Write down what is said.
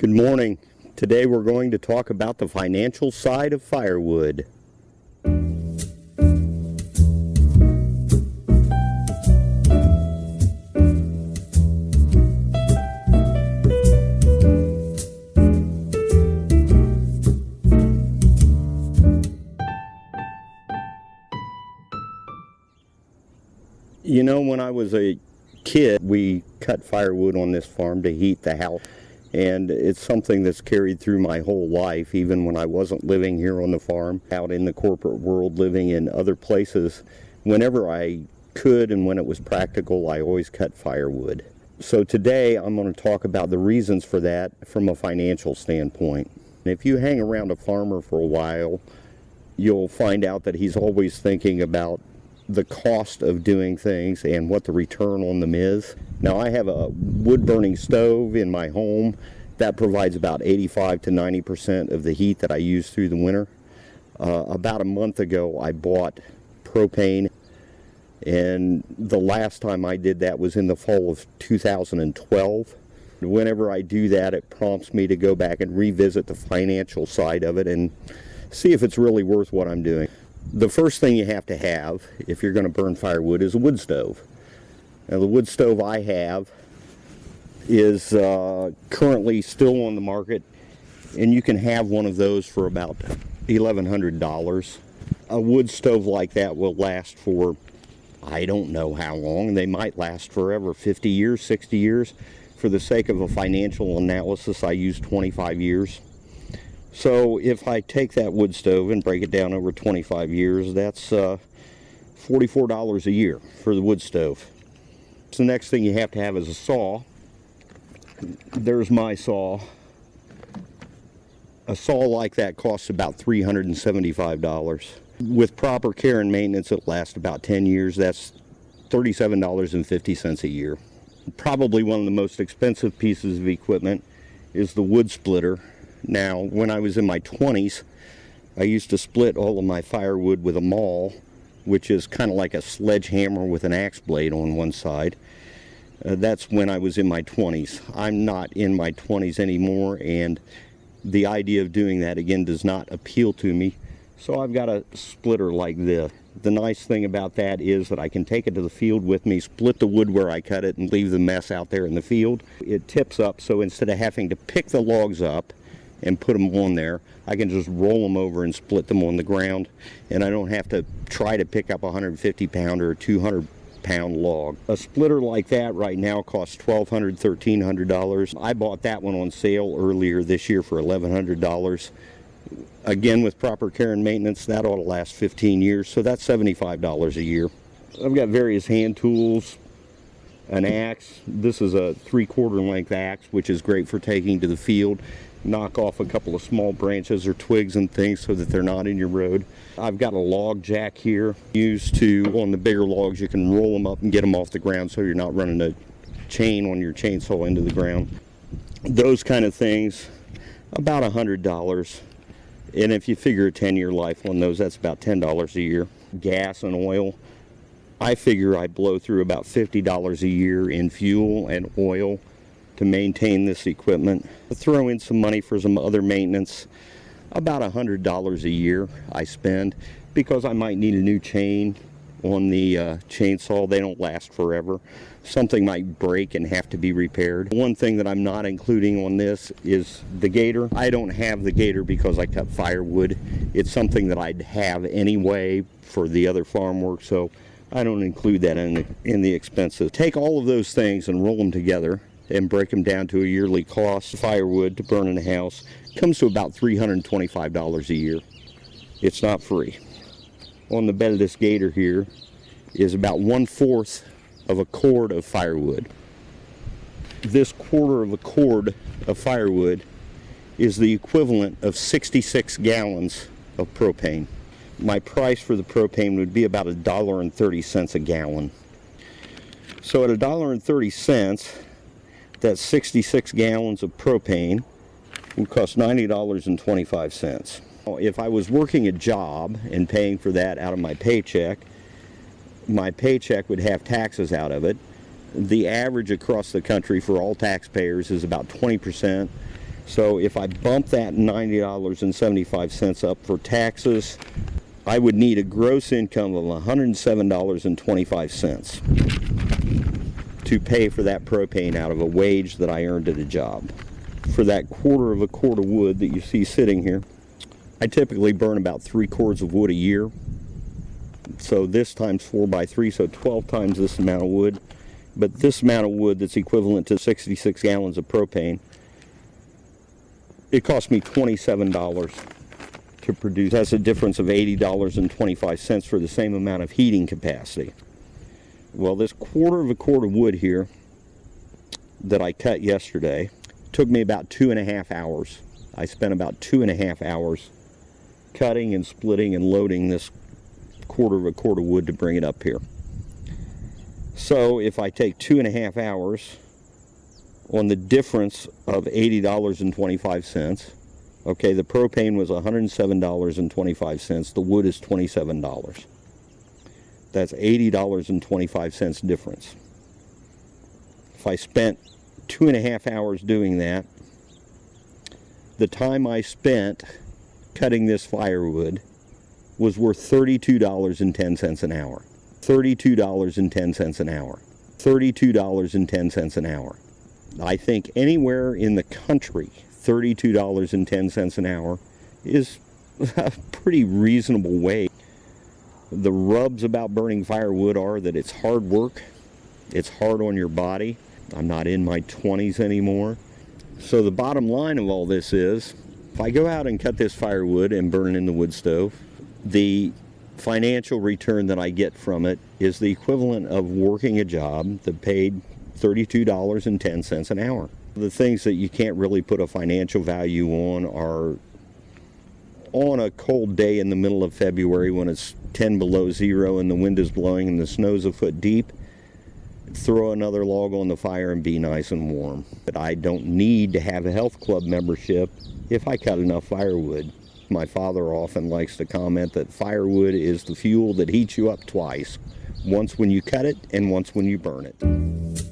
Good morning. Today we're going to talk about the financial side of firewood. You know, when I was a kid, we cut firewood on this farm to heat the house. And it's something that's carried through my whole life, even when I wasn't living here on the farm, out in the corporate world, living in other places. Whenever I could and when it was practical, I always cut firewood. So today I'm going to talk about the reasons for that from a financial standpoint. If you hang around a farmer for a while, you'll find out that he's always thinking about the cost of doing things and what the return on them is. Now, I have a wood-burning stove in my home that provides about 85 to 90% of the heat that I use through the winter. About a month ago, I bought propane, and the last time I did that was in the fall of 2012. Whenever I do that, it prompts me to go back and revisit the financial side of it and see if it's really worth what I'm doing. The first thing you have to have if you're going to burn firewood is a wood stove. Now, the wood stove I have is currently still on the market, and you can have one of those for about $1,100. A wood stove like that will last for, I don't know how long. They might last forever, 50 years, 60 years. For the sake of a financial analysis, I use 25 years. So if I take that wood stove and break it down over 25 years, that's $44 a year for the wood stove. So the next thing you have to have is a saw. There's my saw. A saw like that costs about $375. With proper care and maintenance, it lasts about 10 years. That's $37.50 a year. Probably one of the most expensive pieces of equipment is the wood splitter. Now, when I was in my 20s, I used to split all of my firewood with a maul, which is kind of like a sledgehammer with an axe blade on one side. That's when I was in my 20s. I'm not in my 20s anymore, and the idea of doing that again does not appeal to me. So I've got a splitter like this. The nice thing about that is that I can take it to the field with me, split the wood where I cut it, and leave the mess out there in the field. It tips up, so instead of having to pick the logs up and put them on there, I can just roll them over and split them on the ground, and I don't have to try to pick up a 150-pound or a 200-pound log. A splitter like that right now costs $1,200, $1,300. I bought that one on sale earlier this year for $1,100. Again, with proper care and maintenance, that ought to last 15 years, so that's $75 a year. I've got various hand tools, an axe. This is a 3/4 length axe, which is great for taking to the field. Knock off a couple of small branches or twigs and things so that they're not in your road. I've got a log jack here used to, on the bigger logs, you can roll them up and get them off the ground so you're not running a chain on your chainsaw into the ground. Those kind of things, about $100. And if you figure a 10-year life on those, that's about $10 a year. Gas and oil, I figure I blow through about $50 a year in fuel and oil to maintain this equipment. Throw in some money for some other maintenance. About $100 a year I spend, because I might need a new chain on the chainsaw. They don't last forever. Something might break and have to be repaired. One thing that I'm not including on this is the gator. I don't have the gator because I cut firewood. It's something that I'd have anyway for the other farm work, so I don't include that in the expenses. Take all of those things and roll them together and break them down to a yearly cost. Firewood to burn in a house comes to about $325 a year. It's not free. On the bed of this gator here is about 1/4 of a cord of firewood. This 1/4 of a cord of firewood is the equivalent of 66 gallons of propane. My price for the propane would be about $1.30 a gallon. So at $1.30, that's 66 gallons of propane would cost $90.25. If I was working a job and paying for that out of my paycheck would have taxes out of it. The average across the country for all taxpayers is about 20%. So if I bump that $90.75 up for taxes, I would need a gross income of $107.25 to pay for that propane out of a wage that I earned at a job. For that quarter of a cord of wood that you see sitting here, I typically burn about 3 cords of wood a year. So this times 4 by 3, so 12 times this amount of wood. But this amount of wood that's equivalent to 66 gallons of propane, it cost me $27 to produce. That's a difference of $80.25 for the same amount of heating capacity. Well, this quarter of a cord of wood here that I cut yesterday took me about 2.5 hours. I spent about 2.5 hours cutting and splitting and loading this quarter of a cord of wood to bring it up here. So if I take 2.5 hours on the difference of $80.25, okay, the propane was $107.25, the wood is $27. That's $80.25 difference. If I spent 2.5 hours doing that, the time I spent cutting this firewood was worth $32.10 an hour. $32.10 an hour. $32.10 an hour. I think anywhere in the country, $32.10 an hour is a pretty reasonable wage. The rubs about burning firewood are that it's hard work. It's hard on your body. I'm not in my 20s anymore. So the bottom line of all this is, if I go out and cut this firewood and burn it in the wood stove, the financial return that I get from it is the equivalent of working a job that paid $32.10 an hour. The things that you can't really put a financial value on are, on a cold day in the middle of February when it's 10 below zero and the wind is blowing and the snow's a foot deep, throw another log on the fire and be nice and warm. But I don't need to have a health club membership if I cut enough firewood. My father often likes to comment that firewood is the fuel that heats you up twice. Once when you cut it and once when you burn it.